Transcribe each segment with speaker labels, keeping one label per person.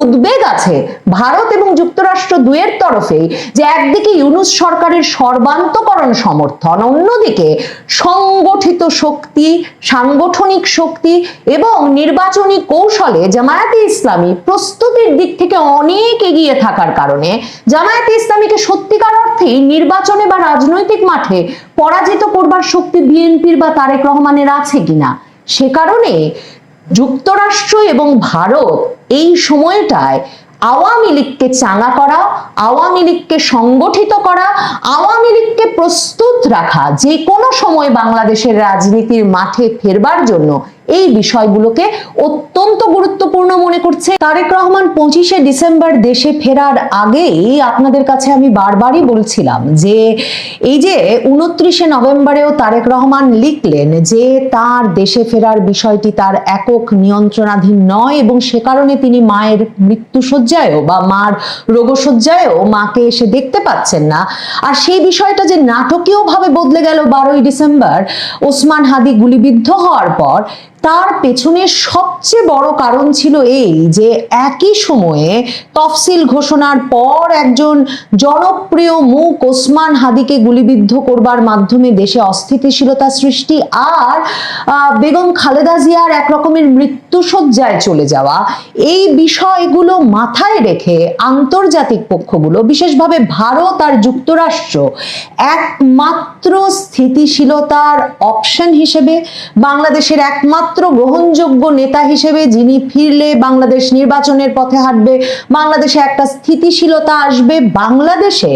Speaker 1: উদ্বেগ আছে ভারত এবং যুক্তরাষ্ট্র দুয়ের তরফেই, যে একদিকে ইউনূস সরকারের সর্বান্তকরণ সমর্থন, অন্যদিকে সংগঠিত শক্তি, সাংগঠনিক শক্তি এবং নির্বাচনী কৌশলে জামায়াতে ইসলামী প্রস্তুতির দিক থেকে অনেক এগিয়ে থাকার কারণে জামায়াতে ইসলামীকে সত্যিকার অর্থেই নির্বাচনে বা রাজনৈতিক মাঠে পরাজিত করবার শক্তি বিএনপির বা তারেক রহমানের আছে কিনা, সে কারণে যুক্তরাষ্ট্র এবং ভারত এই সময়টায় আওয়ামী লীগকে চাঙা করা, আওয়ামী লীগকে সংগঠিত করা, আওয়ামী লীগকে প্রস্তুত রাখা যে কোনো সময় বাংলাদেশের রাজনীতির মাঠে ফেরবার জন্য এই বিষয়গুলোকে অত্যন্ত গুরুত্বপূর্ণ মনে করছে। তারেক রহমান 25শে ডিসেম্বর দেশে ফেরার আগেই আপনাদের কাছে আমি বারবারই বলছিলাম যে এই যে 29শে নভেম্বরেও তারেক রহমান লিখলেন যে তার দেশে ফেরার বিষয়টি তার একক নিয়ন্ত্রণাধীন নয় এবং সে কারণে তিনি মায়ের মৃত্যুশয্যায়ও বা মার রোগশয্যায়ও মাকে এসে দেখতে পাচ্ছেন না। আর সেই বিষয়টা যে নাটকীয়ভাবে বদলে গেল 12ই ডিসেম্বর ওসমান হাদি গুলিবিদ্ধ হওয়ার পর, তার পেছনে সবচেয়ে বড় কারণ ছিল এই যে একই সময়ে তফসিল ঘোষণার পর একজন জনপ্রিয় মুখ ওসমান হাদিকে গুলিবিদ্ধ করবার মাধ্যমে দেশে অস্থিতিশীলতা সৃষ্টি আর বেগম খালেদা জিয়ার এক রকমের মৃত্যুশয্যায় চলে যাওয়া, এই বিষয়গুলো মাথায় রেখে আন্তর্জাতিক পক্ষগুলো বিশেষভাবে ভারত আর যুক্তরাষ্ট্র একমাত্র স্থিতিশীলতার অপশন হিসেবে, বাংলাদেশের একমাত্র গ্রহণযোগ্য নেতা হিসেবে যিনি ফিরলে বাংলাদেশ নির্বাচনের পথে হাঁটবে, বাংলাদেশে একটা স্থিতিশীলতা আসবে, বাংলাদেশে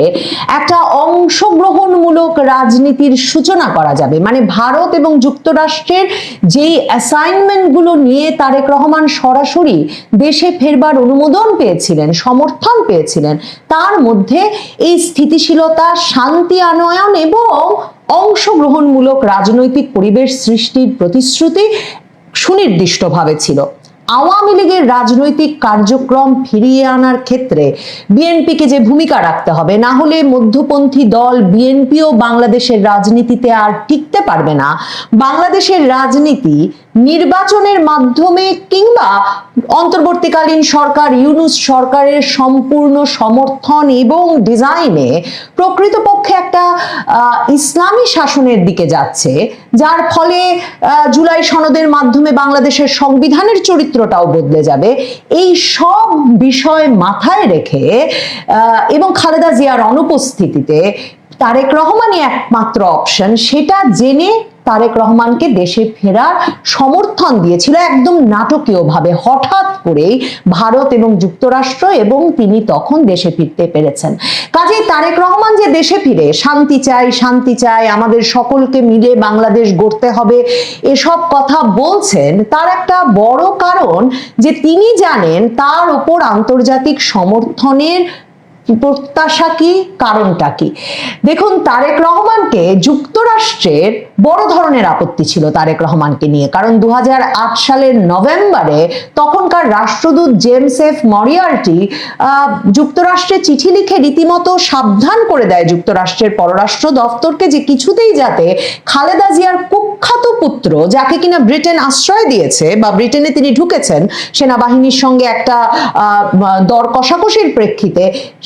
Speaker 1: একটা অংশগ্রহণমূলক রাজনীতির সূচনা করা যাবে, মানে ভারত এবং যুক্তরাষ্ট্রের যেই অ্যাসাইনমেন্টগুলো নিয়ে তারেক রহমান সরাসরি দেশে ফেরবার অনুমোদন পেয়েছিলেন, সমর্থন পেয়েছিলেন, তার মধ্যে এই স্থিতিশীলতা, শান্তি আনয়ন এবং অংশগ্রহণমূলক রাজনৈতিক পরিবেশ সৃষ্টির প্রতিশ্রুতি সুনির্দিষ্টভাবে ছিল। আওয়ামী লীগের রাজনৈতিক কার্যক্রম ফিরিয়ে আনার ক্ষেত্রে বিএনপিকে যে ভূমিকা রাখতে হবে, না হলে মধ্যপন্থী দল বিএনপিও বাংলাদেশের রাজনীতিতে আর টিকতে পারবে না। বাংলাদেশের রাজনীতি নির্বাচনের মাধ্যমে কিংবা অন্তর্বর্তীকালীন সরকার ইউনূস সরকারের সম্পূর্ণ সমর্থন এবং ডিজাইনে প্রকৃতপক্ষে একটা ইসলামী শাসনের দিকে যাচ্ছে, যার ফলে জুলাই সনদের মাধ্যমে বাংলাদেশের সংবিধানের চরিত্রটাও বদলে যাবে। এই সব বিষয় মাথায় রেখে এবং খালেদা জিয়ার অনুপস্থিতিতে তারেক রহমানই একমাত্র অপশন, সেটা জেনে তারেক রহমানকে দেশে ফেরার সমর্থন দিয়েছিল একদম নাটকীয়ভাবে, হঠাৎ করেই ভারত এবং যুক্তরাষ্ট্র, এবং তিনি তখন দেশে ফিরতে পেরেছেন। কাজেই তারেক রহমান যে দেশে ফিরে শান্তি চাই, শান্তি চাই, আমাদের সকলকে মিলে বাংলাদেশ গড়তে হবে, এসব কথা বলছেন, তার একটা বড় কারণ যে তিনি জানেন তার উপর আন্তর্জাতিক সমর্থনের প্রত্যাশা কি, কারণটা কি। দেখুন, তারেক রহমানকে যুক্তরাষ্ট্রের বড় ধরনের আপত্তি ছিল তারেক রহমানকে নিয়ে, কারণ 2008 সালের নভেম্বরে তখনকার রাষ্ট্রদূত জেমস এফ মরিয়ার্টি যুক্তরাষ্ট্রে চিঠি লিখে রীতিমতো সাবধান করে দেয় যুক্তরাষ্ট্রের পররাষ্ট্র দপ্তরকে যে কিছুতেই যাতে খালেদা জিয়ার কুখ্যাত পুত্র, যাকে কিনা ব্রিটেন আশ্রয় দিয়েছে বা ব্রিটেনে তিনি ঢুকেছেন সেনাবাহিনীর সঙ্গে একটা দর কষাকষির প্রেক্ষিতে,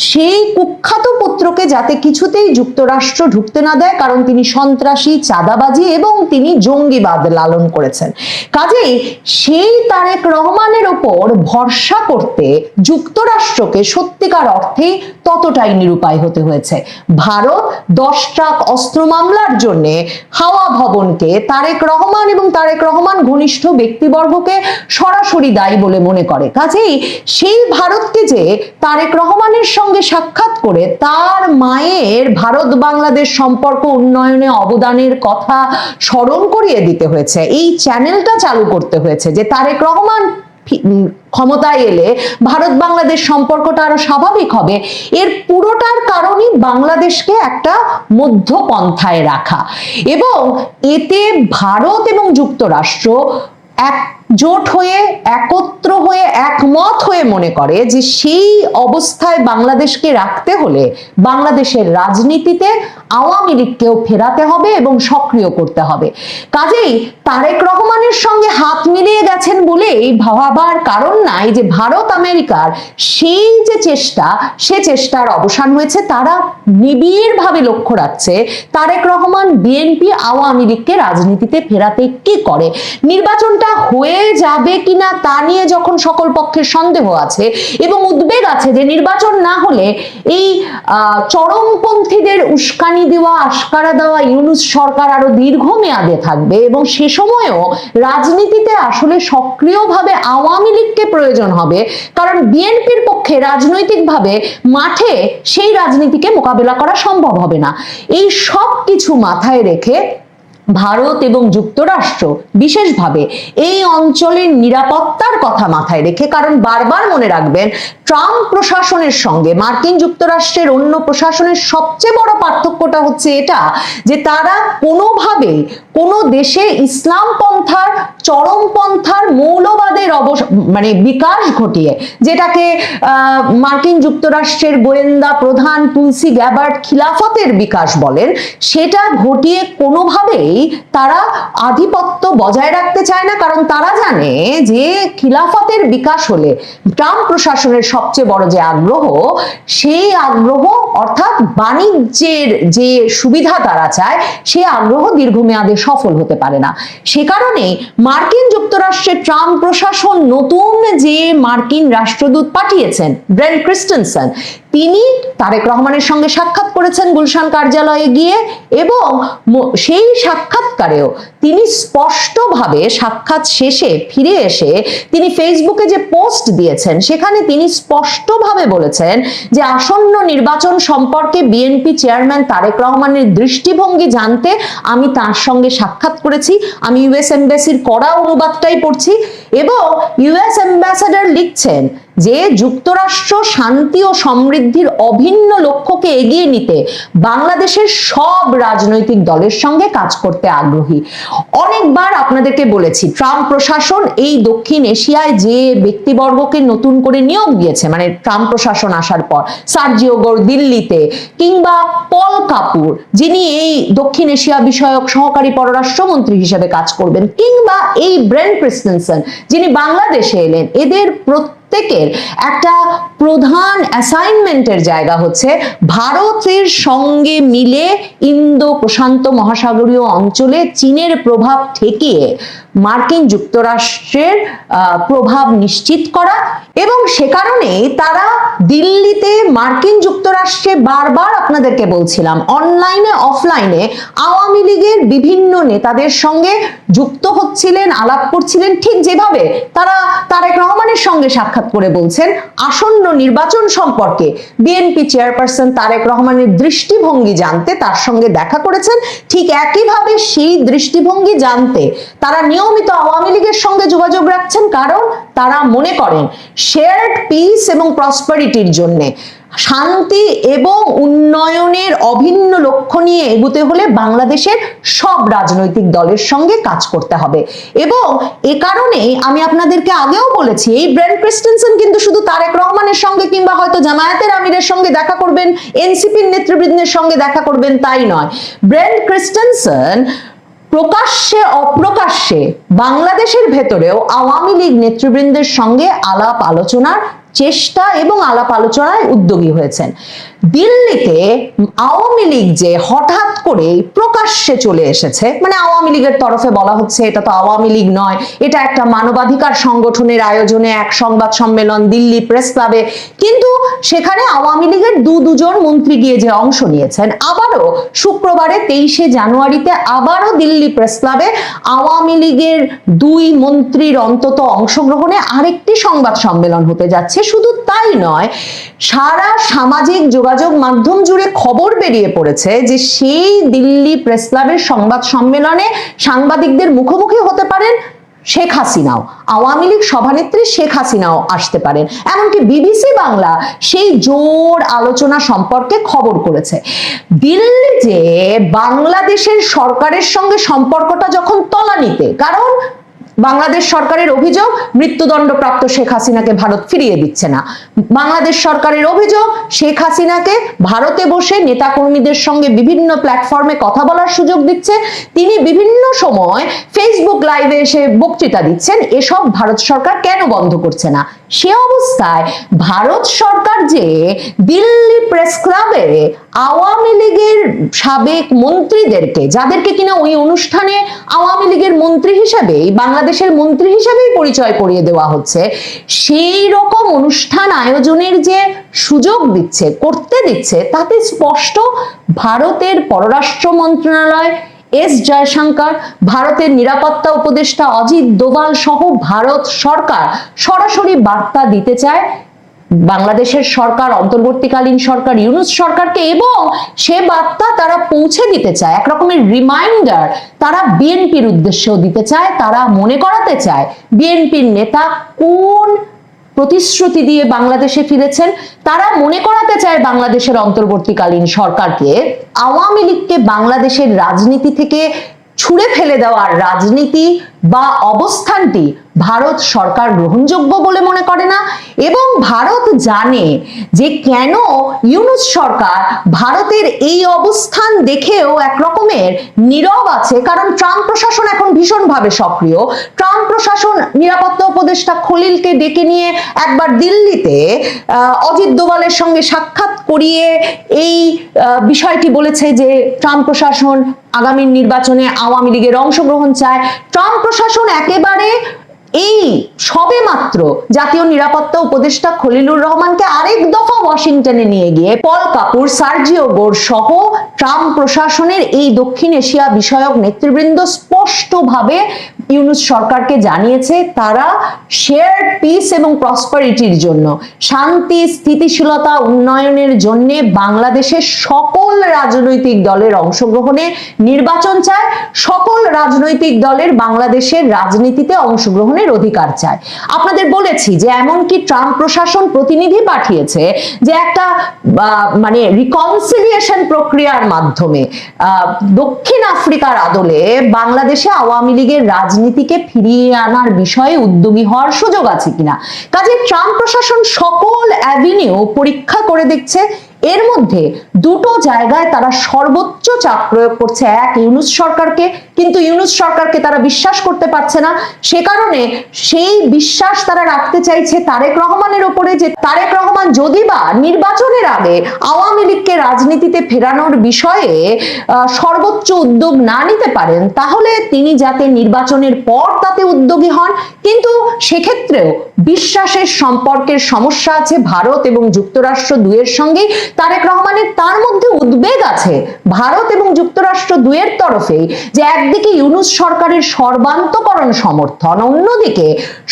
Speaker 1: সেই কুখ্যাত পুত্রকে যাতে কিছুতেই যুক্তরাষ্ট্র ঢুকতে না দেয়, কারণ তিনি সন্ত্রাসী, চাঁদাবাজি এবং তিনি জঙ্গিবাদ লালন করেছেন। কাজেই সেই তারেক রহমানের ওপর ভরসা করতে যুক্তরাষ্ট্রকে সত্যিকার অর্থে ততটাই নিরুপায় হতে হয়েছে। ভারত 10 ট্রাক অস্ত্র মামলার জন্য হাওয়া ভবনকে তারেক রহমান এবং তারেক রহমান ঘনিষ্ঠ ব্যক্তিবর্গকে সরাসরি দায়ী বলে মনে করে। কাজেই সেই ভারতকে যে তারেক রহমানের সঙ্গে সাক্ষাৎ করে তার মায়ের ভারত বাংলাদেশ সম্পর্ক উন্নয়নে অবদানের কথা স্মরণ করিয়ে দিতে হয়েছে, এই চ্যানেলটা চালু করতে হয়েছে যে তারেক রহমান ক্ষমতায় এলে ভারত বাংলাদেশ সম্পর্কটা আরো স্বাভাবিক হবে। এর পুরোটার কারণই বাংলাদেশকে একটা মধ্যপন্থায় রাখা, এবং এতে ভারত এবং যুক্তরাষ্ট্র এক জোট হয়ে একত্র হয়ে একমত হয়ে মনে করে যে সেই অবস্থায় বাংলাদেশকে রাখতে হলে বাংলাদেশের রাজনীতিতে আওয়ামী লীগকেও ফেরাতে হবে এবং সক্রিয় করতে হবে। কাজেই তারেক রহমানের সঙ্গে হাত মিলিয়ে গেছেন বলেই ভাবার কারণ নাই যে ভারত আমেরিকার সেই যে চেষ্টা, সে চেষ্টার অবসান হয়েছে। তারা নিবিড়ভাবে লক্ষ্য রাখছে তারেক রহমান বিএনপি আওয়ামী লীগকে রাজনীতিতে ফেরাতে কি করে। নির্বাচনটা হয়ে যাবে কিনা তা নিয়ে যখন সকল পক্ষের সন্দেহ আছে এবং উদ্বেগ আছে যে নির্বাচন না হলে এই চরমপন্থীদের উস্কানি দেওয়া, আশকারা দেওয়া ইউনূস সরকার আরো দীর্ঘমেয়াদে থাকবে এবং সে সময়ও রাজনীতিতে আসলে সক্রিয়ভাবে আওয়ামী লীগকে প্রয়োজন হবে, কারণ বিএনপির পক্ষে রাজনৈতিকভাবে মাঠে সেই রাজনীতিকে মোকাবেলা করা সম্ভব হবে না। এই সব কিছু মাথায় রেখে ভারত এবং যুক্তরাষ্ট্র বিশেষভাবে এই অঞ্চলের নিরাপত্তার কথা মাথায় রেখে, কারণ বারবার মনে রাখবেন ট্রাম্প প্রশাসনের সঙ্গে মার্কিন যুক্তরাষ্ট্রের অন্য প্রশাসনের সবচেয়ে বড় পার্থক্যটা হচ্ছে এটা যে তারা কোনোভাবেই কোনো দেশে ইসলাম পন্থার, চরমপন্থার, মৌলবাদের বিকাশ ঘটিয়ে, যেটাকে মার্কিন যুক্তরাষ্ট্রের গোয়েন্দা প্রধান তুলসি গ্যাবার্ড খিলাফতের বিকাশ বলেন, সেটা ঘটিয়ে কোনোভাবেই তারা আধিপত্য বজায় রাখতে চায় না। কারণ তারা জানে যে খিলাফতের বিকাশ হলে ট্রাম্প প্রশাসনের সবচেয়ে বড় যে আগ্রহ, সেই আগ্রহ অর্থাৎ বাণিজ্যের যে সুবিধা তারা চায়, সেই আগ্রহ দীর্ঘমেয়াদে সফল হতে পারে না। সে কারণে মার্কিন যুক্তরাষ্ট্রের ট্রাম্প প্রশাসন নতুন যে মার্কিন রাষ্ট্রদূত পাঠিয়েছেন ব্রেন্ট ক্রিস্টেনসেন, তিনি তারেক রহমানের সঙ্গে সাক্ষাৎ করেছেন গুলশান কার্যালয়ে গিয়ে, এবং সেই সাক্ষাৎকারেও তিনি স্পষ্টভাবে সাক্ষাৎ শেষে ফিরে এসে তিনি ফেসবুকে যে পোস্ট দিয়েছেন সেখানে তিনি স্পষ্টভাবে বলেছেন যে আসন্ন নির্বাচন সম্পর্কে বিএনপি চেয়ারম্যান তারেক রহমানের দৃষ্টিভঙ্গি জানতে আমি তার সঙ্গে সাক্ষাৎ করেছি। আমি ইউএস এমবাসির করা অনুবাদটাই পড়ছি, এবং ইউএস অ্যাম্বাসাডার লিখছেন যে যুক্তরাষ্ট্র শান্তি ও সমৃদ্ধির অভিন্ন লক্ষ্যকে এগিয়ে নিতে বাংলাদেশের সব রাজনৈতিক দলের সঙ্গে কাজ করতে আগ্রহী। অনেকবার আপনাদেরকে বলেছি ট্রাম্প প্রশাসন এই দক্ষিণ এশিয়ায় যে ব্যক্তিবর্গকে নতুন করে নিয়োগ দিয়েছে, মানে ট্রাম্প প্রশাসন আসার পর সার্জিও গোর দিল্লিতে, কিংবা পল কাপুর যিনি এই দক্ষিণ এশিয়া বিষয়ক সহকারী পররাষ্ট্রমন্ত্রী হিসেবে কাজ করবেন, কিংবা এই ব্রেন্ট ক্রিস্টেনসেন যিনি বাংলাদেশে এলেন, এদের প্রত্যেকের একটা প্রধান অ্যাসাইনমেন্টের জায়গা হচ্ছে ভারতের সঙ্গে মিলে ইন্দো প্রশান্ত মহাসাগরীয় অঞ্চলে চীনের প্রভাব ঠেকিয়ে মার্কিন যুক্তরাষ্ট্রের প্রভাব নিশ্চিত করা। এবং সে কারণে তারা দিল্লিতে মার্কিন যুক্তরাষ্ট্রে বারবার আপনাদেরকে বলছিলাম অনলাইনে অফলাইনে আওয়ামী লীগের বিভিন্ন নেতাদের সঙ্গে যুক্ত হচ্ছিলেন, আলাপ করছিলেন, ঠিক যেভাবে তারা তারেক রহমানের সঙ্গে সাক্ষাৎ করে বলছেন আসন্ন নির্বাচন সম্পর্কে বিএনপি চেয়ারপারসন তারেক রহমানের দৃষ্টিভঙ্গি জানতে তার সঙ্গে দেখা করেছেন। ঠিক একইভাবে সেই দৃষ্টিভঙ্গি জানতে তারা নিয়মিত আওয়ামী লীগের সঙ্গে যোগাযোগ রাখছেন, কারণ তারা মনে করেন শেয়ার্ড পিস এবং প্রসপারিটির জন্য শান্তি এবং উন্নয়নের অভিন্ন লক্ষ্য নিয়ে এগোতে হলে বাংলাদেশের সব রাজনৈতিক দলের সঙ্গে কাজ করতে হবে। এবং এ কারণে আমি আপনাদেরকে আগেও বলেছি এই ব্রেন্ট ক্রিস্টেনসেন কিন্তু শুধু তারেক রহমানের সঙ্গে কিংবা হয়তো জামায়াতের আমিরের সঙ্গে দেখা করবেন, এনসিপির নেতৃবৃন্দের সঙ্গে দেখা করবেন তাই নয়। ব্রেন্ট ক্রিস্টেনসেন প্রকাশ্যে অপ্রকাশ্যে বাংলাদেশের ভেতরেও আওয়ামী লীগ নেতৃবৃন্দের সঙ্গে আলাপ আলোচনার চেষ্টা এবং আলাপ আলোচনায় উদ্যোগী হয়েছেন। দিল্লিতে আওয়ামী লীগ যে হঠাৎ করে প্রকাশ্যে চলে এসেছে, মানে আওয়ামী লীগের তরফে বলা হচ্ছে এটা তো আওয়ামী লীগ নয়, এটা একটা মানবাধিকার সংগঠনের আয়োজনে এক সংবাদ সম্মেলন দিল্লি প্রেস ক্লাবে, কিন্তু সেখানে আওয়ামী লীগের দুজন মন্ত্রী গিয়ে যে অংশ নিয়েছেন। আবারও শুক্রবারে 23শে জানুয়ারিতে আবারও দিল্লি প্রেস ক্লাবে আওয়ামী লীগের 2 মন্ত্রীর অন্তত অংশগ্রহণে আরেকটি সংবাদ সম্মেলন হতে যাচ্ছে। শুধু তাই নয়, সারা সামাজিক যোগাযোগ মাধ্যম জুড়ে খবর বেরিয়ে পড়েছে যে সেই দিল্লি প্রেস ক্লাবের সংবাদ সম্মেলনে সাংবাদিকদের মুখোমুখি হতে পারেন শেখ হাসিনাও, আওয়ামী লীগ সভানেত্রী শেখ হাসিনাও আসতে পারেন। এমনকি বিবিসি বাংলা সেই জোর আলোচনা সম্পর্কে খবর করেছে। দিল্লি যে বাংলাদেশের সরকারের সঙ্গে সম্পর্কটা যখন তলানিতে, কারণ বাংলাদেশ সরকারের অভিযোগ মৃত্যুদণ্ডপ্রাপ্ত শেখ হাসিনাকে ভারত ফিরিয়ে দিচ্ছে না। বাংলাদেশ সরকারের অভিযোগ শেখ হাসিনাকে ভারতে বসে নেতাকর্মীদের সঙ্গে বিভিন্ন প্ল্যাটফর্মে কথা বলার সুযোগ দিচ্ছে, তিনি বিভিন্ন সময় ফেসবুক লাইভে এসে বক্তৃতা দিচ্ছেন। এসব ভারত সরকার কেন বন্ধ করছে না? সে অবস্থায় ভারত সরকার যে দিল্লি প্রেস ক্লাবে আওয়ামী লীগের সাবেক মন্ত্রীদেরকে, যাদেরকে কিনা ওই অনুষ্ঠানে আওয়ামী লীগের মন্ত্রী হিসেবেই, বাংলাদেশের মন্ত্রী হিসেবেই পরিচয় করিয়ে দেওয়া হচ্ছে, সেই রকম অনুষ্ঠান আয়োজনের যে সুযোগ দিচ্ছে, করতে দিচ্ছে, তাতে স্পষ্ট ভারতের পররাষ্ট্র মন্ত্রণালয়, এস জয়শঙ্কর, ভারতের নিরাপত্তা উপদেষ্টা অজিত দোভাল সহ ভারত সরকার সরাসরি বার্তা দিতে চায় বাংলাদেশের সরকার, অন্তর্বর্তীকালীন সরকার, ইউনূস সরকারকে, এবং সে বার্তা তারা পৌঁছে দিতে চায়, এক রকমের রিমাইন্ডার তারা বিএনপির উদ্দেশ্যেও দিতে চায়। তারা মনে করাতে চায় বিএনপির নেতা কোন প্রতিশ্রুতি দিয়ে বাংলাদেশে ফিরেছেন। তারা মনে করাতে চায় বাংলাদেশের অন্তর্বর্তীকালীন সরকারকে আওয়ামী লীগকে বাংলাদেশের রাজনীতি থেকে ছুঁড়ে ফেলে দেওয়ার রাজনীতি বা অবস্থানটি ভারত সরকার গ্রহণযোগ্য বলে মনে করে না, এবং ভারত জানে যে কেন ইউনূস সরকার ভারতের এই অবস্থান দেখেও এক রকমের নীরব আছে। কারণ ট্রাম্প প্রশাসন এখন ভীষণভাবে সক্রিয়। ট্রাম্প প্রশাসন নিরাপত্তা উপদেষ্টা খলিলকে ডেকে নিয়ে একবার দিল্লিতে অজিত দোভালের সঙ্গে সাক্ষাৎ করিয়ে এই বিষয়টি বলেছে যে ট্রাম্প প্রশাসন আগামী নির্বাচনে আওয়ামী লীগের অংশগ্রহণ চায়। ট্রাম্প প্রশাসন একেবারে এই সবে মাত্র জাতীয় নিরাপত্তা উপদেষ্টা খলিলুর রহমানকে আরেক দফা ওয়াশিংটনে নিয়ে গিয়ে পল কাপুর, সার্জিও গোর সহ ট্রাম্প প্রশাসনের এই দক্ষিণ এশিয়া বিষয়ক নেতৃবৃন্দ স্পষ্টভাবে ইউনূস সরকারকে জানিয়েছে তারা শেয়ার্ড পিস এবং প্রসপারিটির জন্য, শান্তি, স্থিতিশীলতা, উন্নয়নের জন্য বাংলাদেশের সকল রাজনৈতিক দলের অংশগ্রহণে নির্বাচন চায়, সকল রাজনৈতিক দলের বাংলাদেশের রাজনীতিতে অংশগ্রহণের অধিকার চায়। আপনাদের বলেছি যে এমনকি ট্রাম্প প্রশাসন প্রতিনিধি পাঠিয়েছে যে একটা মানে রিকনসিলিয়েশন প্রক্রিয়ার মাধ্যমে দক্ষিণ আফ্রিকার আদলে বাংলাদেশে আওয়ামী লীগের রাজনীতিকে ফিরিয়ে আনার বিষয়ে উদ্যোগী হওয়ার সুযোগ আছে কিনা। কাজে ট্রাম্প প্রশাসন সকল অ্যাভিনিউ পরীক্ষা করে দেখছে। এর মধ্যে দুটো জায়গায় তারা সর্বোচ্চ চাপ প্রয়োগ করছে, এক ইউনূস সরকারকে, কিন্তু ইউনূস সরকারকে তারা বিশ্বাস করতে পারছে না। সে কারণে সেই বিশ্বাস তারা রাখতে চাইছে তারেক রহমানের উপরে, যে তারেক রহমান যদি বা নির্বাচনের আগে আওয়ামী লীগকে রাজনীতিতে ফেরানোর বিষয়ে সর্বোচ্চ উদ্যোগ না নিতে পারেন, তাহলে তিনি যাতে নির্বাচনের পর তাতে উদ্যোগী হন। কিন্তু সেক্ষেত্রেও বিশ্বাসের সম্পর্কের সমস্যা আছে ভারত এবং যুক্তরাষ্ট্র দুয়ের সঙ্গে। তারেক রহমানের তার মধ্যে উদ্বেগ আছে ভারত এবং যুক্তরাষ্ট্র দুয়ের তরফে, যে একদিকে ইউনূস সরকারের সর্বান্তকরণ সমর্থন, অন্যদিকে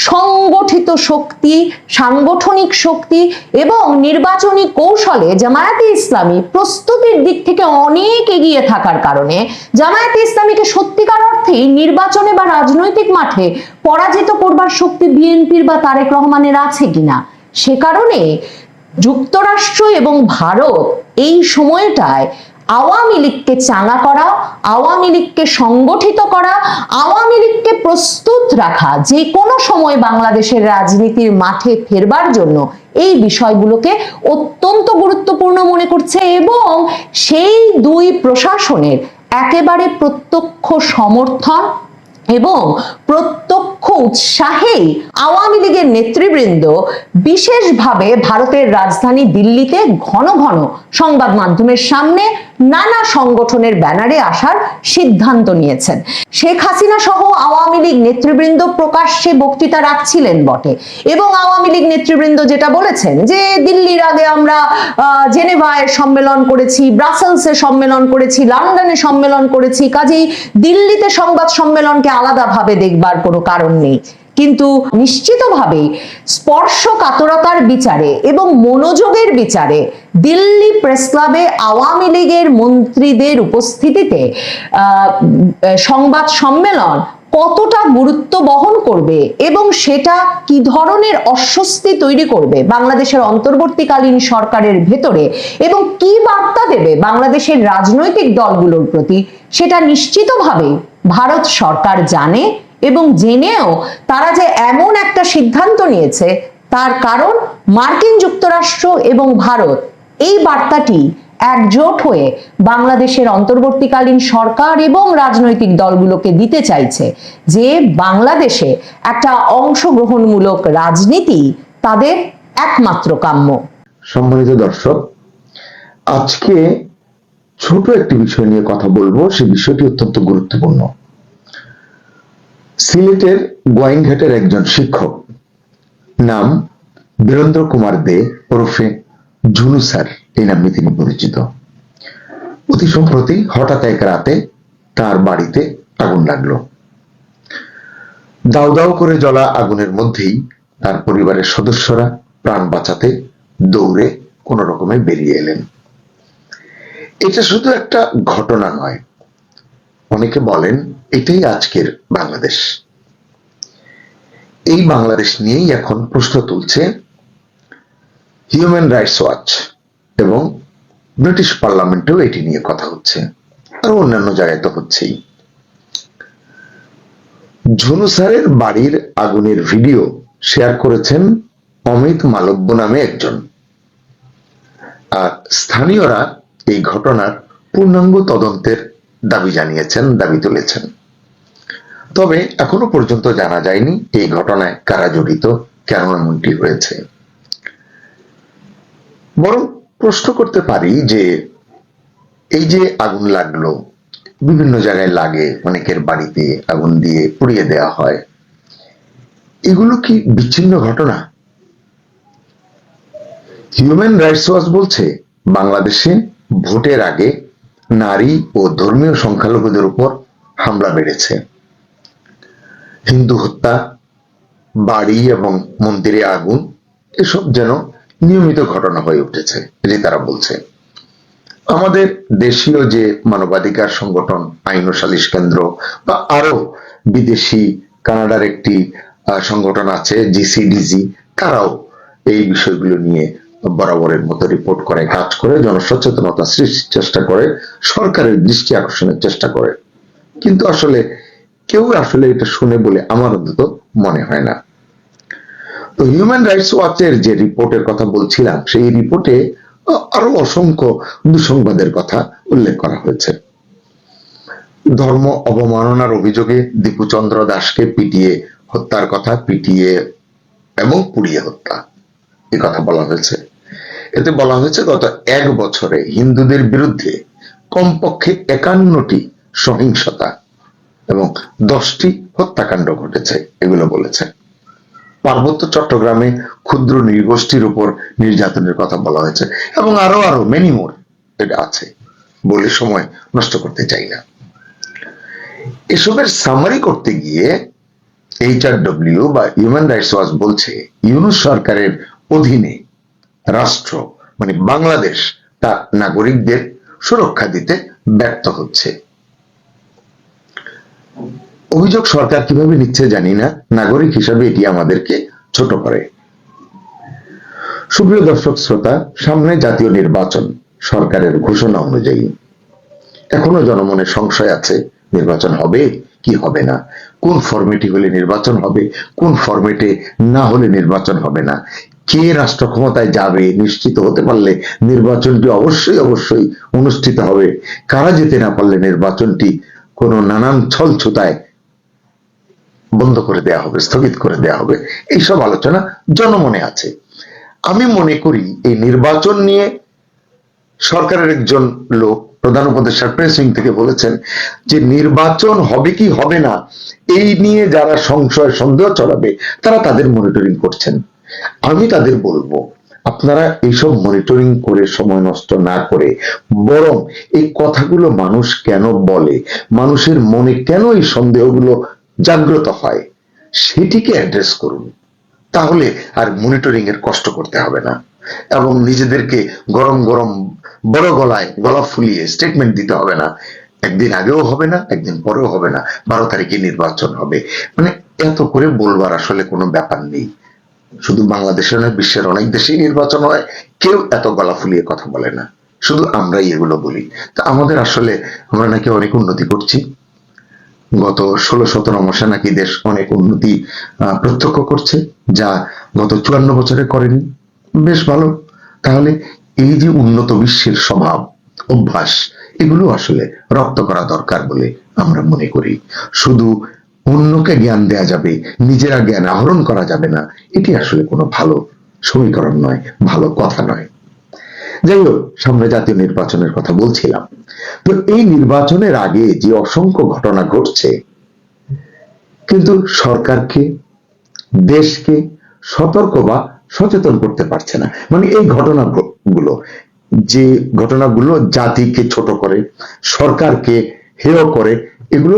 Speaker 1: সংগঠিত শক্তি, সাংগঠনিক শক্তি এবং নির্বাচনী কৌশলে জামায়াতে ইসলামী প্রস্তুতির দিক থেকে অনেক এগিয়ে থাকার কারণে জামায়াতে ইসলামীকে সত্যিকার অর্থেই নির্বাচনে বা রাজনৈতিক মাঠে পরাজিত করবার শক্তি বিএনপির বা তারেক রহমানের আছে কিনা। সে কারণে যুক্তরাষ্ট্র এবং ভারত এই সময়টায় আওয়ামী লীগকে চাঙা করা, আওয়ামী লীগকে সংগঠিত করা, আওয়ামী লীগকে প্রস্তুত রাখা যে কোনো সময় বাংলাদেশের রাজনীতির মাঠে ফেরবার জন্য, এই বিষয়গুলোকে অত্যন্ত গুরুত্বপূর্ণ মনে করছে। এবং সেই দুই প্রশাসনের একেবারে প্রত্যক্ষ সমর্থন এবং প্রত্যক্ষ উৎসাহেই আওয়ামী লীগের নেতৃবৃন্দ বিশেষভাবে ভারতের রাজধানী দিল্লিতে ঘন ঘন সংবাদ মাধ্যমের সামনে নানা সংগঠনের ব্যানারে আসার সিদ্ধান্ত নিয়েছেন। শেখ হাসিনা সহ আওয়ামী লীগ নেতৃবৃন্দ প্রকাশ্যে বক্তৃতা রাখছিলেন বটে, এবং আওয়ামী লীগ নেতৃবৃন্দ যেটা বলেছেন যে দিল্লির আগে আমরা জেনেভায় সম্মেলন করেছি, ব্রাসেলসে সম্মেলন করেছি, লন্ডনে সম্মেলন করেছি, কাজেই দিল্লিতে সংবাদ সম্মেলনকে আলাদাভাবে দেখবার কোনো কারণ নেই। কিন্তু নিশ্চিতভাবে স্পর্শকাতরতার বিচারে এবং মনোযোগের বিচারে দিল্লি প্রেস ক্লাবে আওয়ামী লীগের মন্ত্রীদের উপস্থিতিতে সংবাদ সম্মেলন কতটা গুরুত্ব বহন করবে এবং সেটা কি ধরনের অস্বস্তি তৈরি করবে বাংলাদেশের অন্তর্বর্তীকালীন সরকারের ভেতরে, এবং কি বার্তা দেবে বাংলাদেশের রাজনৈতিক দলগুলোর প্রতি, সেটা নিশ্চিতভাবে ভারত সরকার জানে এবং জেনেও তারা যে এমন একটা সিদ্ধান্ত নিয়েছে তার কারণ মার্কিন যুক্তরাষ্ট্র এবং ভারত এই বার্তাটি একজোট হয়ে বাংলাদেশের অন্তর্বর্তীকালীন সরকার এবং রাজনৈতিক দলগুলোকে দিতে চাইছে যে বাংলাদেশে একটা অংশগ্রহণমূলক রাজনীতি তাদের একমাত্র কাম্য।
Speaker 2: সম্মানিত দর্শক, আজকে ছোট একটি বিষয় নিয়ে কথা বলবো। সেই বিষয়টি অত্যন্ত গুরুত্বপূর্ণ। সিলেটের গোয়াইনঘাটের একজন শিক্ষক, নাম বীরেন্দ্র কুমার দে ওরফে ঝুনু স্যার, এই নামে তিনি পরিচিত। অতি সম্প্রতি হঠাৎ এক রাতে তার বাড়িতে আগুন লাগলো। দাউ দাউ করে জ্বলা আগুনের মধ্যেই তার পরিবারের সদস্যরা প্রাণ বাঁচাতে দৌড়ে কোন রকমে বেরিয়ে এলেন। এটা শুধু একটা ঘটনা নয়, অনেকে বলেন এটাই আজকের বাংলাদেশ। এই বাংলাদেশ নিয়েই এখন প্রশ্ন তুলছে হিউম্যান রাইটস ওয়াচ, এবং ব্রিটিশ পার্লামেন্টেও এটি নিয়ে কথা হচ্ছে, আর অন্যান্য জায়গায় তো হচ্ছেই। ঝুনু স্যারের বাড়ির আগুনের ভিডিও শেয়ার করেছেন অমিত মালব্য নামে একজন, আর স্থানীয়রা এই ঘটনার পূর্ণাঙ্গ তদন্তের দাবি জানিয়েছেন, দাবি তুলেছেন। তবে এখনো পর্যন্ত জানা যায়নি এই ঘটনায় কারা জড়িত, কেন এমনটি হয়েছে। বরং প্রশ্ন করতে পারি যে এই যে আগুন লাগলো, বিভিন্ন জায়গায় লাগে, অনেকের বাড়িতে আগুন দিয়ে পুড়িয়ে দেওয়া হয়, এগুলো কি বিচ্ছিন্ন ঘটনা? হিউম্যান রাইটস ওয়াচ বলছে বাংলাদেশে ভোটের আগে নারী ও ধর্মীয় সংখ্যালঘুদের উপর হামলা বেড়েছে। হিন্দু হত্যা, বাড়ি এবং মন্দিরে আগুন, এসব যেন নিয়মিত ঘটনা হয়ে উঠেছে, এটি তারা বলছে। আমাদের দেশীয় যে মানবাধিকার সংগঠন আইন ও সালিশ কেন্দ্র, বা আরো বিদেশি কানাডার একটি সংগঠন আছে জিসিডিজি, তারাও এই বিষয়গুলো নিয়ে বরাবরের মতো রিপোর্ট করে, কাজ করে, জনসচেতনতা সৃষ্টির চেষ্টা করে, সরকারের দৃষ্টি আকর্ষণের চেষ্টা করে। কিন্তু আসলে কেউ আসলে এটা শুনে বলে আমার অন্তত মনে হয় না। তো হিউম্যান রাইটস ওয়াচের যে রিপোর্টের কথা বলছিলাম, সেই রিপোর্টে আরো অসংখ্য দুঃসংবাদের কথা উল্লেখ করা হয়েছে। ধর্ম অবমাননার অভিযোগে দীপুচন্দ্র দাসকে পিটিয়ে হত্যার কথা, পিটিয়ে এবং পুড়িয়ে হত্যা, এ কথা বলা হয়েছে। এতে বলা হয়েছে গত 1 বছরে হিন্দুদের বিরুদ্ধে কমপক্ষে 51টি সহিংসতা এবং 10টি হত্যাকাণ্ড ঘটেছে, এগুলো বলেছে। পার্বত্য চট্টগ্রামে ক্ষুদ্র নৃগোষ্ঠীর উপর নির্যাতনের কথা বলা হয়েছে, এবং আরো আরো মেনি মোর এটা আছে, বলে সময় নষ্ট করতে চাই না। এসবের সামারি করতে গিয়ে HRW বা হিউম্যান রাইটস ওয়াচ বলছে ইউনূস সরকারের অধীনে রাষ্ট্র মানে বাংলাদেশ তার নাগরিকদের সুরক্ষা দিতে ব্যর্থ হচ্ছে। অভিযোগ সরকার কিভাবে নিচ্ছে জানি না, নাগরিক হিসাবে এটি আমাদেরকে ছোট করে। সুপ্রিয় দর্শক শ্রোতা, সামনে জাতীয় নির্বাচন। সরকারের ঘোষণা অনুযায়ী এখনো জনমনে সংশয় আছে, নির্বাচন হবে কি হবে না, কোন ফরম্যাটে হলে নির্বাচন হবে, কোন ফরম্যাটে না হলে নির্বাচন হবে না, কে রাষ্ট্র ক্ষমতায় যাবে নিশ্চিত হতে পারলে নির্বাচনটি অবশ্যই অবশ্যই অনুষ্ঠিত হবে, কারা যেতে না পারলে নির্বাচনটি কোনো নানান ছলছুতায় বন্ধ করে দেওয়া হবে, স্থগিত করে দেওয়া হবে, এইসব আলোচনা জনমনে আছে। আমি মনে করি এই নির্বাচন নিয়ে সরকারের একজন লোক প্রধান উপদেষ্টা প্রেস উইং থেকে বলেছেন যে নির্বাচন হবে কি হবে না এই নিয়ে যারা সংশয় সন্দেহ চলাবে তারা তাদের মনিটরিং করছেন। আমি তাদের বলবো আপনারা এইসব মনিটরিং করে সময় নষ্ট না করে বরং এই কথাগুলো মানুষ কেন বলে, মানুষের মনে কেন এই সন্দেহগুলো জাগ্রত হয়, সেটিকে অ্যাড্রেস করুন। তাহলে আর মনিটরিং এর কষ্ট করতে হবে না, এবং নিজেদেরকে গরম গরম বড় গলায় গলা ফুলিয়ে স্টেটমেন্ট দিতে হবে না। একদিন আগেও হবে না, একদিন পরেও হবে না, 12 তারিখে নির্বাচন হবে, মানে এত করে বলবার আসলে কোনো ব্যাপার নেই। শুধু বাংলাদেশে নয়, বিশ্বের অনেক দেশেই নির্বাচন হয়, কেউ এত গলা ফুলিয়ে কথা বলে না, শুধু আমরাই এগুলো বলি। তা আমাদের আসলে আমরা নাকি অনেক উন্নতি করছি, গত 16-17 মাসে নাকি দেশ অনেক উন্নতি প্রত্যক্ষ করছে, যা গত 54 বছরে করেনি। বেশ ভালো। তাহলে এই যে উন্নত বিশ্বের স্বভাব অভ্যাস, এগুলো আসলে রপ্ত করা দরকার বলে আমরা মনে করি। শুধু অন্যকে জ্ঞান দেয়া যাবে, নিজেরা জ্ঞান আহরণ করা যাবে না, এটি আসলে কোনো ভালো সমীকরণ নয়, ভালো কথা নয়। যাই হোক, সামনে জাতীয় নির্বাচনের কথা বলছিলাম। তো এই নির্বাচনের আগে যে অসংখ্য ঘটনা ঘটছে, কিন্তু সরকারকে, দেশকে সতর্ক বা সচেতন করতে পারছে না। মানে এই ঘটনাগুলো, যে ঘটনাগুলো জাতিকে ছোট করে, সরকারকে হেয় করে, এগুলো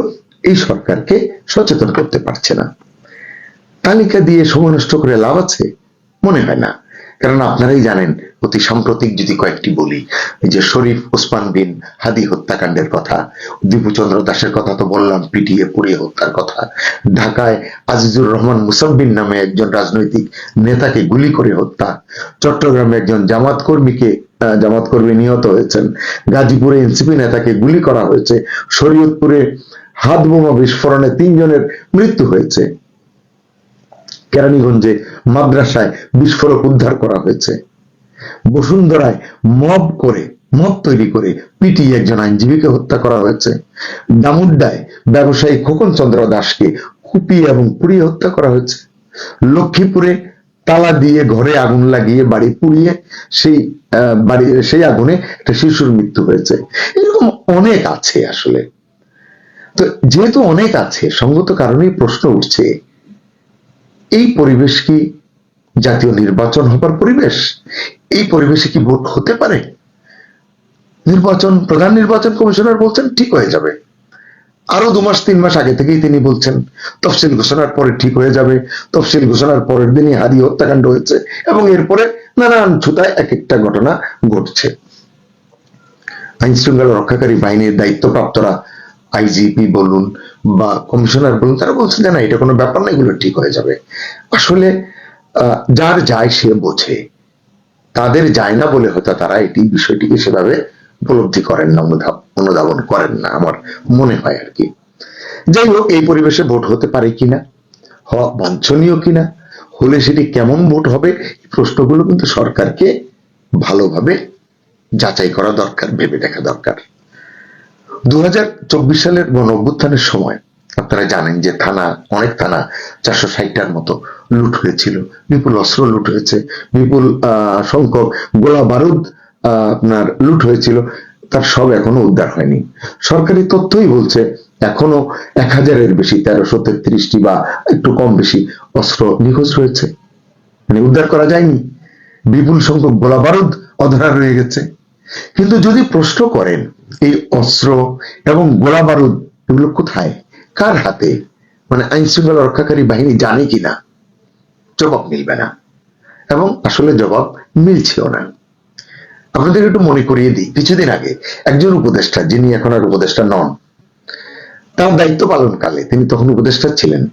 Speaker 2: এই সরকারকে সচেতন করতে পারছে না। তালিকা দিয়ে সময় নষ্ট করে লাভ আছে? মনে হয় না। কারণ আপনারাই জানেন, অতি সাম্প্রতিক যদি কয়েকটি বলি, যে শরীফ ওসমান বিন হাদি হত্যাকাণ্ডের কথা, দীপুচন্দ্র দাসের কথা তো বললাম, পিটিয়ে পুড়িয়ে হত্যার কথা, ঢাকায় আজিজুর রহমান মুসাব্বির নামে একজন রাজনৈতিক নেতাকে গুলি করে হত্যা, চট্টগ্রামে একজন জামাত কর্মী নিহত হয়েছেন, গাজীপুরে এনসিপি নেতাকে গুলি করা হয়েছে, শরীয়তপুরে হাত বোমা বিস্ফোরণে 3 জনের মৃত্যু হয়েছে, কেরানীগঞ্জে মাদ্রাসায় বিস্ফোরক উদ্ধার করা হয়েছে, বসুন্ধরায় মব তৈরি করে পিটিয়ে একজন আইনজীবীকে হত্যা করা হয়েছে, দামুড্ডায় ব্যবসায়ী খোকন চন্দ্র দাসকে কুপিয়ে এবং পুড়িয়ে হত্যা করা হয়েছে, লক্ষ্মীপুরে তালা দিয়ে ঘরে আগুন লাগিয়ে বাড়ি পুড়িয়ে সেই আগুনে একটা শিশুর মৃত্যু হয়েছে। এরকম অনেক আছে আসলে। তো যেহেতু অনেক আছে, সঙ্গত কারণেই প্রশ্ন উঠছে, এই পরিবেশ কি জাতীয় নির্বাচন হবার পরিবেশ? এই পরিবেশে কি ভোট হতে পারে? প্রধান নির্বাচন কমিশনার বলছেন ঠিক হয়ে যাবে। আরো 2 মাস 3 মাস আগে থেকেই তিনি বলছেন তফসিল ঘোষণার পরে ঠিক হয়ে যাবে। তফসিল ঘোষণার পরের দিনই হাদি হত্যাকাণ্ড হয়েছে এবং এরপরে নানান ছুতায় এক একটা ঘটনা ঘটছে। আইন শৃঙ্খলা রক্ষাকারী বাহিনীর দায়িত্বপ্রাপ্তরা, আইজিপি বলুন বা কমিশনার বলুন, তারা বলছেন যে না, এটা কোনো ব্যাপার না, এগুলো ঠিক হয়ে যাবে। আসলে যার যায় সে বোঝে, তাদের যায় না বলে হয়তো তারা এটি বিষয়টিকে সেভাবে উপলব্ধি করেন না, অনুধাবন করেন না, আমার মনে হয় আর কি। যাই হোক, এই পরিবেশে ভোট হতে পারে কিনা, হওয়া বাঞ্ছনীয় কিনা, হলে সেটি কেমন ভোট হবে, এই প্রশ্নগুলো কিন্তু সরকারকে ভালোভাবে যাচাই করা দরকার, ভেবে দেখা দরকার। 2024 সালের গণ অভ্যুত্থানের সময় আপনারা জানেন যে অনেক থানা 460টার মতো লুট হয়েছিল, বিপুল অস্ত্র লুট হয়েছে, বিপুল সংখ্যক গোলা বারুদ আপনার লুট হয়েছিল। তার সব এখনো উদ্ধার হয়নি। সরকারি তথ্যই বলছে এখনো 1000-এর বেশি, 1333টি বা একটু কম বেশি অস্ত্র নিখোঁজ রয়েছে, মানে উদ্ধার করা যায়নি। বিপুল সংখ্যক গোলা বারুদ অধরা রয়ে গেছে। কিন্তু যদি প্রশ্ন করেন এই অস্ত্র এবং গোলা বারুদ এগুলো কোথায়, কার হাতে, মানে আইন শৃঙ্খলা রক্ষাকারী বাহিনী জানে কিনা, জবাব মিলবে না, এবং আসলে জবাব মিলছেও না। আপনাদের একটু মনে করিয়ে দিই, কিছুদিন আগে একজন উপদেষ্টা, যিনি এখন আর উপদেষ্টা নন, তার দায়িত্ব পালনকালে, তিনি তখন উপদেষ্টা ছিলেন,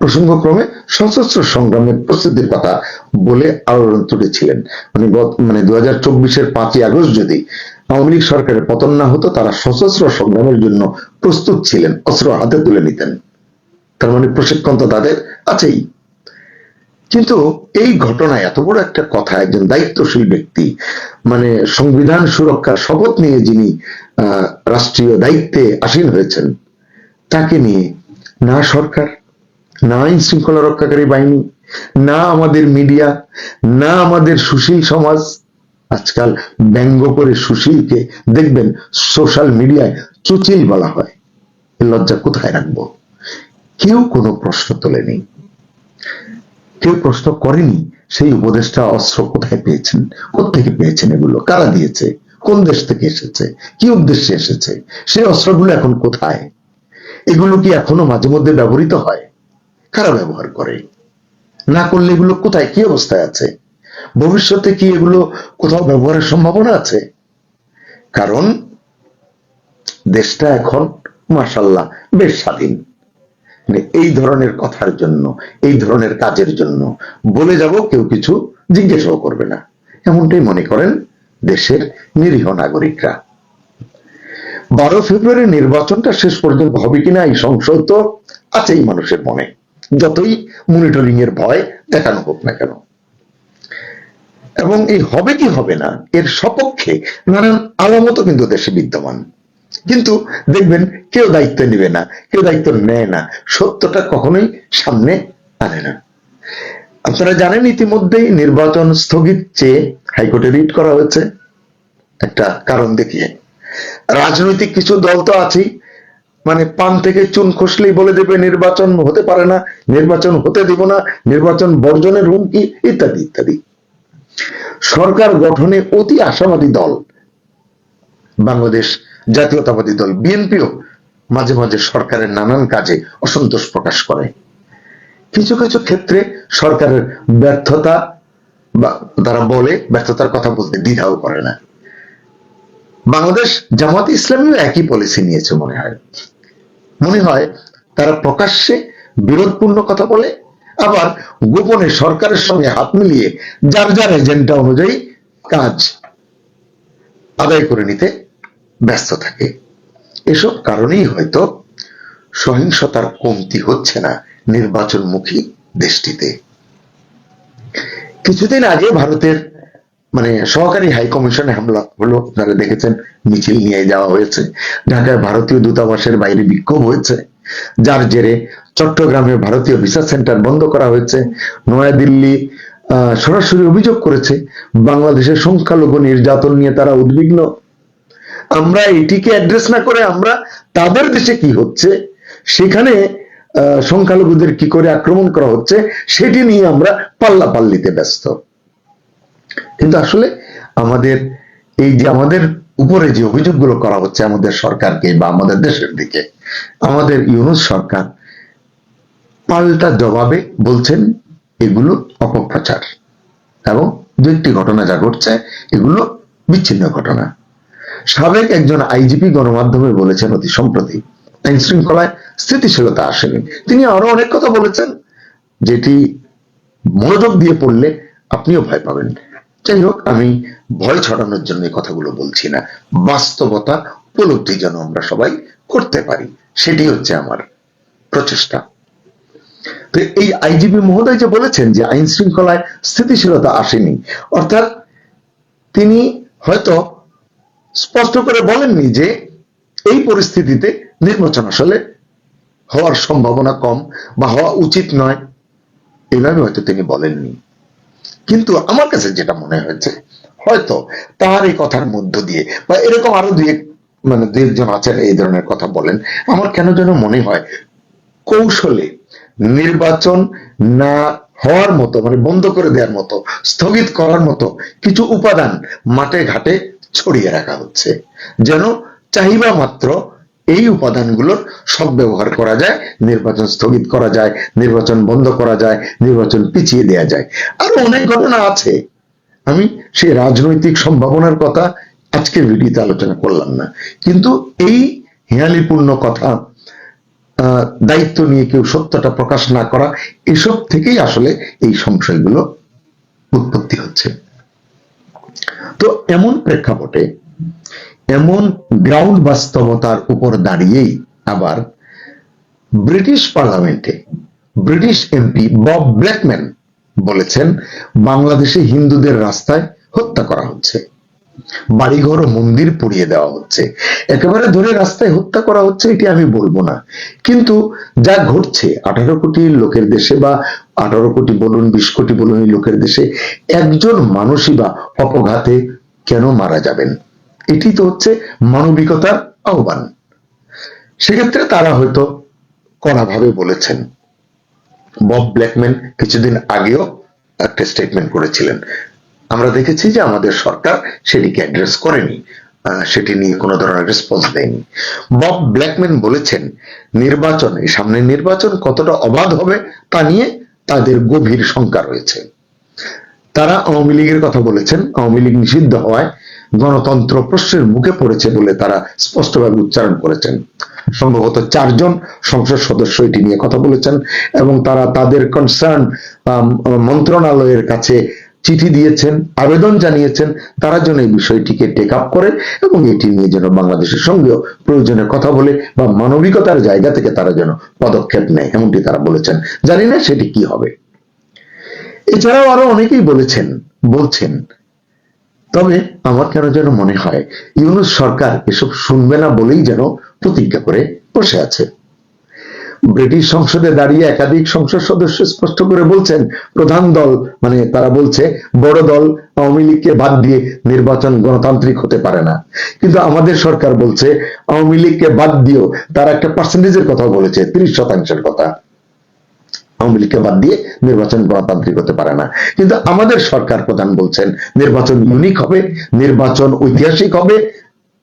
Speaker 2: প্রসঙ্গক্রমে সশস্ত্র সংগ্রামের প্রস্তুতির কথা বলে আলোড়ন তুলেছিলেন। মানে 2024-এর 5ই আগস্ট যদি আওয়ামী লীগ সরকারের পতন না হতো, তারা সশস্ত্র সংগ্রামের জন্য প্রস্তুত ছিলেন, অস্ত্র হাতে তুলে নিতেন। তার মানে প্রশিক্ষণ তো তাদের আছেই। কিন্তু এই ঘটনায় এত বড় একটা কথা, একজন দায়িত্বশীল ব্যক্তি, মানে সংবিধান সুরক্ষার শপথ নিয়ে যিনি রাষ্ট্রীয় দায়িত্বে আসীন হয়েছেন, তাকে নিয়ে না সরকার, না আইন শৃঙ্খলা রক্ষাকারী বাহিনী, না আমাদের মিডিয়া, না আমাদের সুশীল সমাজ, আজকাল ব্যঙ্গ করে সুশীলকে দেখবেন সোশ্যাল মিডিয়ায় চুচিল বলা হয়, এর লজ্জা কোথায় রাখবো? কেউ কোনো প্রশ্ন তোলেনি, কেউ প্রশ্ন করেনি সেই উপদেষ্টা অস্ত্র কোথায় পেয়েছেন, কোত্থেকে পেয়েছেন, এগুলো কারা দিয়েছে, কোন দেশ থেকে এসেছে, কি উদ্দেশ্যে এসেছে, সেই অস্ত্রগুলো এখন কোথায়, এগুলো কি এখনো মাঝে মধ্যে ব্যবহৃত হয়, কারা ব্যবহার করে, না করলে এগুলো কোথায়, কি অবস্থায় আছে, ভবিষ্যতে কি এগুলো কোথাও ব্যবহারের সম্ভাবনা আছে? কারণ দেশটা এখন মাশাআল্লাহ বেশ স্বাধীন। এই ধরনের কথার জন্য, এই ধরনের কাজের জন্য বলে যাব, কেউ কিছু জিজ্ঞাসাও করবে না, এমনটাই মনে করেন দেশের নিরীহ নাগরিকরা। 12 ফেব্রুয়ারি নির্বাচনটা শেষ পর্যন্ত হবে কিনা এই সংশয় তো আছেই মানুষের মনে, যতই মনিটরিং এর ভয় দেখানো হোক না কেন। এবং এই হবে কি হবে না এর সপক্ষে নানান আলামতও কিন্তু দেশে বিদ্যমান, কিন্তু দেখবেন কেউ দায়িত্ব নেবে না, কেউ দায়িত্ব নেয় না, সত্যটা কখনোই সামনে আনে না। আপনারা জানেন ইতিমধ্যেই নির্বাচন স্থগিত চেয়ে হাইকোর্টে রিট করা হয়েছে একটা কারণ দেখিয়ে। রাজনৈতিক কিছু দল তো আছেই, মানে পান থেকে চুন খসলেই বলে দেবে নির্বাচন হতে পারে না, নির্বাচন হতে দিব না, নির্বাচন বর্জনের হুমকি ইত্যাদি ইত্যাদি। সরকার গঠনে অতি আশাবাদী দল বাংলাদেশ জাতীয়তাবাদী দল বিএনপিও মাঝে মাঝে সরকারের নানান কাজে অসন্তোষ প্রকাশ করে। কিছু কিছু ক্ষেত্রে সরকারের ব্যর্থতা বা তারা বলে ব্যর্থতার কথা বলতে দ্বিধাও করে না। বাংলাদেশ জামাত ইসলামীও একই পলিসি নিয়েছে মনে হয় তারা প্রকাশ্যে বিরোধপূর্ণ কথা বলে, আবার গোপনে সরকারের সঙ্গে হাত মিলিয়ে যার যার এজেন্ডা অনুযায়ী কাজ আদায় করে নিতে ব্যস্ত থাকে। এসব কারণেই হয়তো সহিংসতার কমতি হচ্ছে না নির্বাচনমুখী দেশটিতে। কিছুদিন আগে ভারতের সহকারী হাই কমিশনে হামলা হলো, আপনারা দেখেছেন, মিছিল নিয়ে যাওয়া হয়েছে, ঢাকায় ভারতীয় দূতাবাসের বাইরে বিক্ষোভ হয়েছে, যার জেরে চট্টগ্রামে ভারতীয় ভিসা সেন্টার বন্ধ করা হয়েছে। নয়াদিল্লি সরাসরি অভিযোগ করেছে বাংলাদেশের সংখ্যালঘু নির্যাতন নিয়ে তারা উদ্বিগ্ন। আমরা এটিকে অ্যাড্রেস না করে আমরা তাদের দেশে কি হচ্ছে, সেখানে সংখ্যালঘুদের কি করে আক্রমণ করা হচ্ছে সেটি নিয়ে আমরা পাল্লাপাল্লিতে ব্যস্ত। কিন্তু আসলে আমাদের এই যে আমাদের উপরে যে অভিযোগগুলো করা হচ্ছে আমাদের সরকারকে বা আমাদের দেশের দিকে, আমাদের ইউনূস সরকার পাল্টা জবাবে বলছেন এগুলো অপপ্রচার, এবং দু একটি ঘটনা যা ঘটছে এগুলো বিচ্ছিন্ন ঘটনা। সাবেক একজন আইজিপি গণমাধ্যমে বলেছেন অতি সম্প্রতি আইন শৃঙ্খলায় স্থিতিশীলতা আসেনি। তিনি আরো অনেক কথা বলেছেন যেটি মনোযোগ দিয়ে পড়লে আপনিও ভয় পাবেন। যাই হোক, আমি ভয় ছড়ানোর জন্য এই কথাগুলো বলছি না, বাস্তবতা উপলব্ধি যেন আমরা সবাই করতে পারি, সেটি হচ্ছে আমার প্রচেষ্টা। তো এই আইজিপি মহোদয় যে বলেছেন যে আইন শৃঙ্খলায় স্থিতিশীলতা আসেনি, অর্থাৎ তিনি হয়তো স্পষ্ট করে বলেননি যে এই পরিস্থিতিতে নির্বাচন আসলে হওয়ার সম্ভাবনা কম বা হওয়া উচিত নয়, এভাবে হয়তো তিনি বলেননি। কিন্তু আমার কাছে যেটা মনে হয়েছে, হয়তো তার এই কথার মধ্য দিয়ে বা এরকম আরো দুই একজন আছেন এই ধরনের কথা বলেন, আমার কেন যেন মনে হয় কৌশলে নির্বাচন না হওয়ার মতো, বন্ধ করে দেওয়ার মতো, স্থগিত করার মতো কিছু উপাদান মাঠে ঘাটে ছড়িয়ে রাখা হচ্ছে, যেন চাহিদা মাত্র এই উপাদানগুলোর সদ্ব্যবহার করা যায়, নির্বাচন স্থগিত করা যায়, নির্বাচন বন্ধ করা যায়, নির্বাচন পিছিয়ে দেওয়া যায়। আরো অনেক ঘটনা আছে, আমি সেই রাজনৈতিক সম্ভাবনার কথা আজকের ভিডিওতে আলোচনা করলাম না, কিন্তু এই হেয়ালিপূর্ণ কথা, দায়িত্ব নিয়ে কেউ সত্যটা প্রকাশ না করা, এসব থেকেই আসলে এই সংশয়গুলো উৎপত্তি হচ্ছে। তো এমন প্রেক্ষাপটে, এমন গ্রাউন্ড বাস্তবতার উপর দাঁড়িয়েই আবার ব্রিটিশ পার্লামেন্টে ব্রিটিশ এমপি বব ব্ল্যাকম্যান বলেছেন বাংলাদেশে হিন্দুদের রাস্তায় হত্যা করা হচ্ছে, বাড়িঘর ও মন্দির পুড়িয়ে দেওয়া হচ্ছে, একেবারে ধরে রাস্তায় হত্যা করা হচ্ছে এটি আমি বলবো না, কিন্তু যা ঘটছে 18 কোটি লোকের দেশে বা 18 কোটি বলুন 20 কোটি বলুন এই লোকের দেশে একজন মানুষই বা অপঘাতে কেন মারা যাবেন, এটি তো হচ্ছে মানবিকতার আহ্বান। সেক্ষেত্রে তারা হয়তো কড়াভাবে বলেছেন। বব ব্ল্যাকম্যান কিছুদিন আগেও একটা স্টেটমেন্ট করেছিলেন, আমরা দেখেছি যে আমাদের সরকার সেটিকে অ্যাড্রেস করেনি, সেটি নিয়ে কোনো ধরনের রেসপন্স দেয়নি। বব ব্ল্যাকম্যান বলেছেন নির্বাচনে, সামনের নির্বাচন কতটা অবাধ হবে তা নিয়ে তাদের গভীর শঙ্কা রয়েছে। তারা আওয়ামী লীগের কথা বলেছেন, আওয়ামী লীগ নিষিদ্ধ হওয়ায় গণতন্ত্র প্রশ্নের মুখে পড়েছে বলে তারা স্পষ্টভাবে উচ্চারণ করেছেন। সম্ভবত 4 জন সংসদ সদস্য এটি নিয়ে কথা বলেছেন এবং তারা তাদের কনসার্ন মন্ত্রণালয়ের কাছে চিঠি দিয়েছেন, আবেদন জানিয়েছেন, তারা যেন এই বিষয়টিকে টেক আপ করে এবং এটি নিয়ে যেন বাংলাদেশের সঙ্গেও প্রয়োজনে কথা বলে বা মানবিকতার জায়গা থেকে তারা যেন পদক্ষেপ নেয়, এমনটি তারা বলেছেন। জানি না সেটি কি হবে। এছাড়াও আরো অনেকেই বলছেন, তবে আমার কেন যেন মনে হয় ইউনূস সরকার এসব শুনবে না বলেই যেন প্রতিজ্ঞা করে বসে আছে। ব্রিটিশ সংসদে দাঁড়িয়ে একাধিক সংসদ সদস্য স্পষ্ট করে বলছেন প্রধান দল, মানে তারা বলছে বড় দল আওয়ামী লীগকে বাদ দিয়ে নির্বাচন গণতান্ত্রিক হতে পারে না। কিন্তু আমাদের সরকার বলছে আওয়ামী লীগকে বাদ দিয়েও, তারা একটা পার্সেন্টেজের কথা বলেছে, 30% কথা, আওয়ামী লীগকে বাদ দিয়ে নির্বাচন গণতান্ত্রিক হতে পারে না। কিন্তু আমাদের সরকার প্রধান বলছেন নির্বাচন ইউনিক হবে, নির্বাচন ঐতিহাসিক হবে,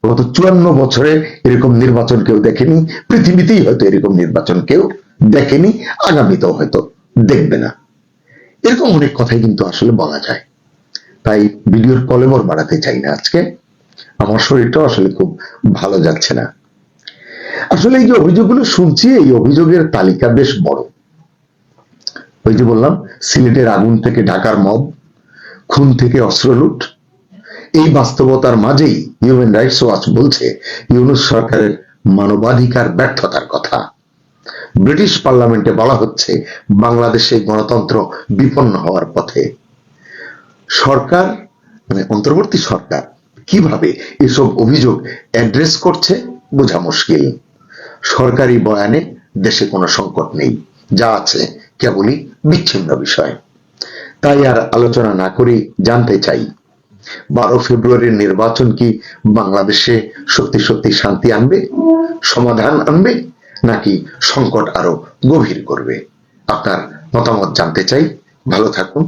Speaker 2: গত 54 বছরে এরকম নির্বাচন কেউ দেখেনি, পৃথিবীতেই হয়তো এরকম নির্বাচন কেউ দেখেনি, আগামীতেও হয়তো দেখবে না। এরকম অনেক কথাই কিন্তু আসলে বলা যায়। তাই ভিডিওর কলেবর বাড়াতে চাই না আজকে, আমার শরীরটাও আসলে খুব ভালো যাচ্ছে না। আসলে এই যে অভিযোগগুলো শুনছি, এই অভিযোগের তালিকা বেশ বড়। ওই যে বললাম, সিলেটের আগুন থেকে ঢাকার মব, খুন থেকে অস্ত্র লুট, এই বাস্তবতার মাঝেই হিউম্যান রাইটস ওয়াচ বলছে ইউনূস সরকারের মানবাধিকার ব্যর্থতার কথা। ব্রিটিশ পার্লামেন্টে বলা হচ্ছে বাংলাদেশে গণতন্ত্র বিপন্ন হওয়ার পথে। সরকার, মানে অন্তর্বর্তী সরকার, কিভাবে এসব অভিযোগ অ্যাড্রেস করছে বোঝা মুশকিল। সরকারি বয়ানে দেশে কোনো সংকট নেই, যা আছে কেবলই বিচ্ছিন্ন বিষয়। তাই আর আলোচনা না করে জানতে চাই, 12 ফেব্রুয়ারির নির্বাচন কি বাংলাদেশে সত্যি সত্যি শান্তি আনবে, সমাধান আনবে, নাকি সংকট আরো গভীর করবে? আপনার মতামত জানতে চাই। ভালো থাকুন,